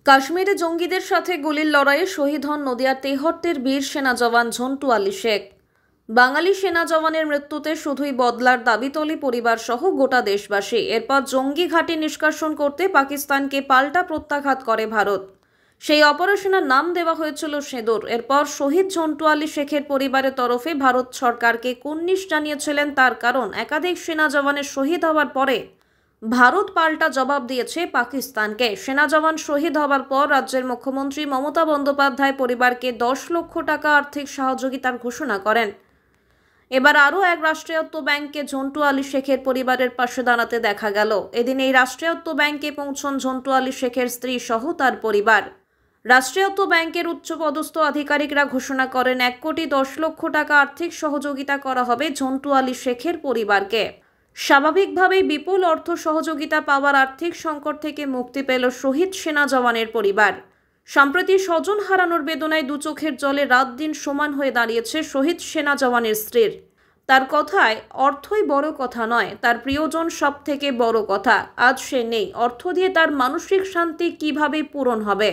কাশ্মীরে জঙ্গিদের সাথে গুলির লড়াইয়ে শহীদ হন নদিয়ার তেহট্টের বীর সেনা জওয়ান ঝন্টু আলী শেখ। বাঙালি সেনা জওয়ানের মৃত্যুতে শুধুই বদলার দাবি তোলে পরিবার সহ গোটা দেশবাসী। এরপর জঙ্গি ঘাঁটি নিষ্কাশন করতে পাকিস্তানকে পাল্টা প্রত্যাঘাত করে ভারত। সেই অপারেশনের নাম দেওয়া হয়েছিল সিঁদুর। এরপর শহীদ ঝন্টু আলী শেখের পরিবারের তরফে ভারত সরকারকে কুর্নিশ জানিয়েছিলেন, তার কারণ একাধিক সেনা জওয়ানের শহীদ হওয়ার পরে ভারত পাল্টা জবাব দিয়েছে পাকিস্তানকে। সেনা জওয়ান শহীদ হওয়ার পর রাজ্যের মুখ্যমন্ত্রী মমতা বন্দ্যোপাধ্যায় পরিবারকে 10 লক্ষ টাকা আর্থিক সহযোগিতার ঘোষণা করেন। এবার আরও এক রাষ্ট্রায়ত্ত ব্যাংকে ঝন্টু আলী শেখের পরিবারের পাশে দাঁড়াতে দেখা গেল। এদিন এই রাষ্ট্রায়ত্ত ব্যাংকে পৌঁছন ঝন্টু আলী শেখের স্ত্রী সহ তার পরিবার। রাষ্ট্রায়ত্ত ব্যাংকের উচ্চপদস্থ আধিকারিকরা ঘোষণা করেন 1 কোটি 10 লক্ষ টাকা আর্থিক সহযোগিতা করা হবে ঝন্টু আলী শেখের পরিবারকে। স্বাভাবিকভাবেই বিপুল অর্থ সহযোগিতা পাওয়ার আর্থিক সংকট থেকে মুক্তি পেল শহীদ সেনা জওয়ানের পরিবার। সম্প্রতি স্বজন হারানোর বেদনায় দু চোখের জলে রাত দিন সমান হয়ে দাঁড়িয়েছে শহীদ সেনা জওয়ানের স্ত্রীর। তার কথায় অর্থই বড় কথা নয়, তার প্রিয়জন সব থেকে বড় কথা। আজ সে নেই, অর্থ দিয়ে তার মানসিক শান্তি কিভাবে পূরণ হবে?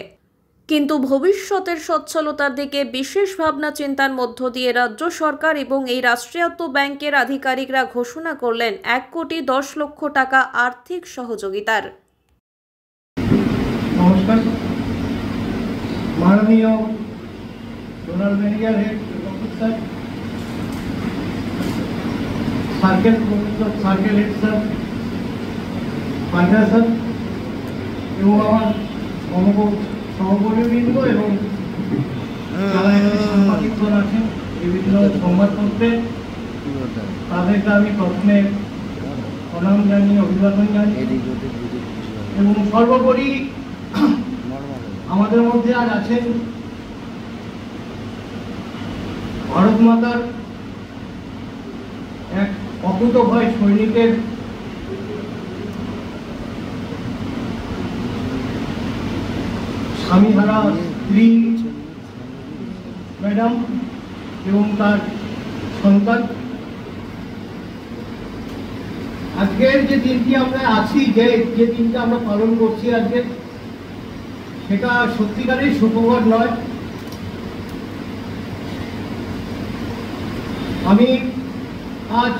কিন্তু ভবিষ্যতের সচ্ছলতার দিকে বিশেষ ভাবনা চিন্তার মধ্য দিয়ে রাজ্য সরকার এবং এই রাষ্ট্রায়ত্ত ব্যাংকের আধিকারিকরা ঘোষণা করলেন 1 কোটি 10 লক্ষ টাকা আর্থিক সহযোগিতার। নমস্কার। মাননীয় zonal manager head officer, circle head sir, Panda sir এবং আমার সহকর্মীবৃন্দ এবং যারা এখানে সাংবাদিকগণ আছেন বিভিন্ন সংবাদপত্রে, তাদেরকে আমি প্রথমে প্রণাম জানিয়ে অভিবাদন জানিয়ে এবং সর্বোপরি আমাদের মধ্যে আজ আছেন ভারত মাতার এক অকুতোভয় সৈনিকের স্বামীহারা স্ত্রী ম্যাডাম এবং তার সন্তান। আজকের যে দিনটি আমরা আছি, যে দিনটা আমরা পালন করছি আজকে, সেটা সত্যিকারের সুখবর নয়। আমি আজ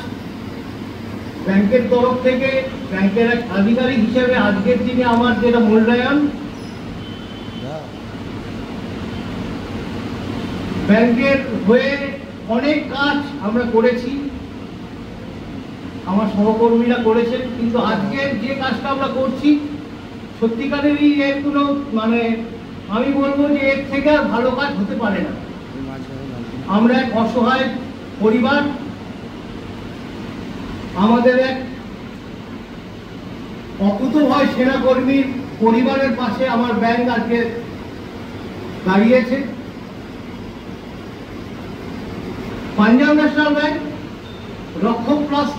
ব্যাংকের তরফ থেকে, ব্যাংকের এক আধিকারিক হিসেবে আজকের দিনে আমার যেটা মূল্যায়ন, ব্যাংকের হয়ে অনেক কাজ আমরা করেছি, আমার সহকর্মীরা করেছেন, কিন্তু আজকের যে কাজটা আমরা করছি সত্যিকারেরই এর কোনো আমি বলবো যে এর থেকে আর ভালো কাজ হতে পারে না। আমরা এক অসহায় পরিবার, আমাদের এক অকুতোভয় সেনাকর্মীর পরিবারের পাশে আমার ব্যাংক আজকে দাঁড়িয়েছে। পাঞ্জাব ন্যাশনাল ব্যাংক রক্ষক প্লাস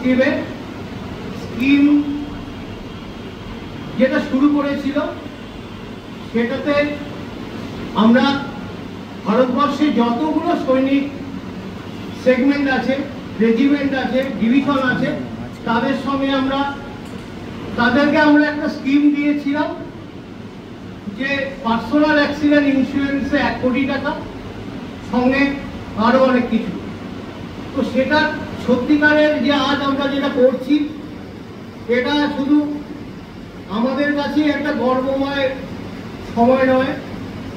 স্কিম যেটা শুরু করেছিল, সেটাতে আমরা ভারতবর্ষে যতগুলো সৈনিক সেগমেন্ট আছে, রেজিমেন্ট আছে, ডিভিশন আছে, তাদের সঙ্গে তাদেরকে আমরা একটা স্কিম দিয়েছিলাম যে পার্সোনাল অ্যাক্সিডেন্ট ইন্স্যুরেন্সে 1 কোটি টাকা, সঙ্গে আরো অনেক কিছু। তো সেটা সত্যিকারের যে আজ আমরা যেটা করছি, এটা শুধু আমাদের কাছে একটা গর্বময় সময় নয়,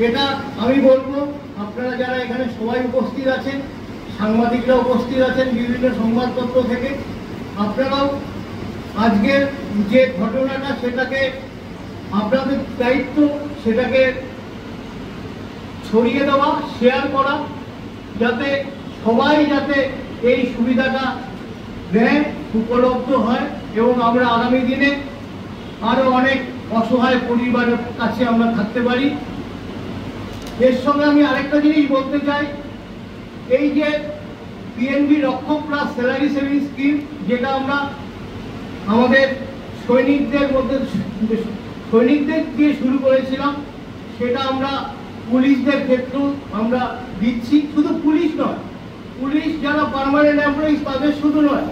এটা আমি বলবো আপনারা যারা এখানে সবাই উপস্থিত আছেন, সাংবাদিকরা উপস্থিত আছেন বিভিন্ন সংবাদপত্র থেকে, আপনারাও আজকের যে ঘটনাটা, সেটাকে আপনাদের দায়িত্ব সেটাকে ছড়িয়ে দেওয়া, শেয়ার করা, যাতে সবাই এই সুবিধাটা দেয়, উপলব্ধ হয় এবং আমরা আগামী দিনে আরো অনেক অসহায় পরিবারের কাছে আমরা থাকতে পারি। এর সঙ্গে আমি আরেকটা জিনিস বলতে চাই, এই যে পিএনবি রক্ষক প্লাস স্যালারি সেভিং স্কিম, যেটা আমরা আমাদের সৈনিকদের দিয়ে শুরু করেছিলাম, সেটা আমরা পুলিশদের ক্ষেত্রেও আমরা দিচ্ছি। শুধু পুলিশ নয়, পুলিশ যারা পার্মানেন্ট এমপ্লয়ি তাদের শুধু নয়,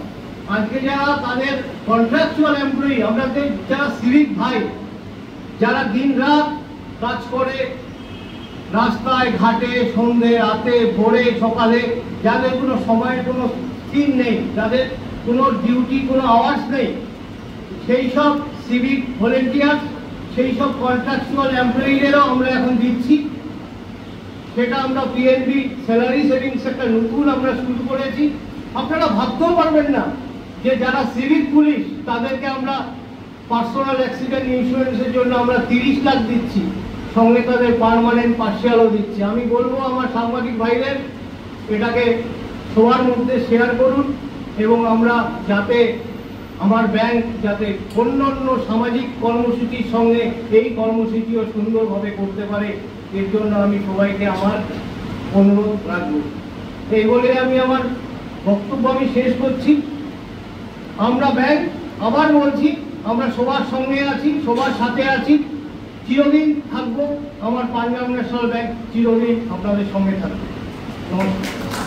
আজকে যারা তাদের কন্ট্রাকচুয়াল এমপ্লয়ি, আমাদের যারা সিভিক ভাই, যারা দিন রাত কাজ করে রাস্তায় ঘাটে সন্ধে রাতে ভোরে সকালে, যাদের কোনো সময়ের কোনো স্থির নেই, যাদের কোনো ডিউটি কোনো আওয়ার্স নেই, সেই সব সিভিক ভলেন্টিয়ার, সেই সব কন্ট্রাকচুয়াল এমপ্লয়িদেরও আমরা এখন দিচ্ছি। সেটা আমরা পিএনবি স্যালারি সেভিংস একটা নতুন আমরা শুরু করেছি। আপনারা ভাবতেও পারবেন না যে যারা সিভিক পুলিশ তাদেরকে আমরা পার্সোনাল অ্যাক্সিডেন্ট ইন্স্যুরেন্সের জন্য আমরা 30 লাখ দিচ্ছি, সঙ্গে তাদের পার্মানেন্ট পার্সিয়ালও দিচ্ছি। আমি বলবো আমার সাংবাদিক ভাইদের এটাকে সবার মধ্যে শেয়ার করুন, এবং আমরা যাতে আমার ব্যাংক যাতে অন্যান্য সামাজিক কর্মসূচির সঙ্গে এই কর্মসূচিও সুন্দরভাবে করতে পারে, এর জন্য আমি সবাইকে আমার অনুরোধ রাখবো। এই বলে আমি আমার বক্তব্য শেষ করছি। আমরা ব্যাংক, আবার বলছি, আমরা সবার সঙ্গে আছি, সবার সাথে আছি, চিরদিন থাকবো। আমার পাঞ্জাব ন্যাশনাল ব্যাংক চিরদিন আপনাদের সঙ্গে থাকবে। নমস্কার।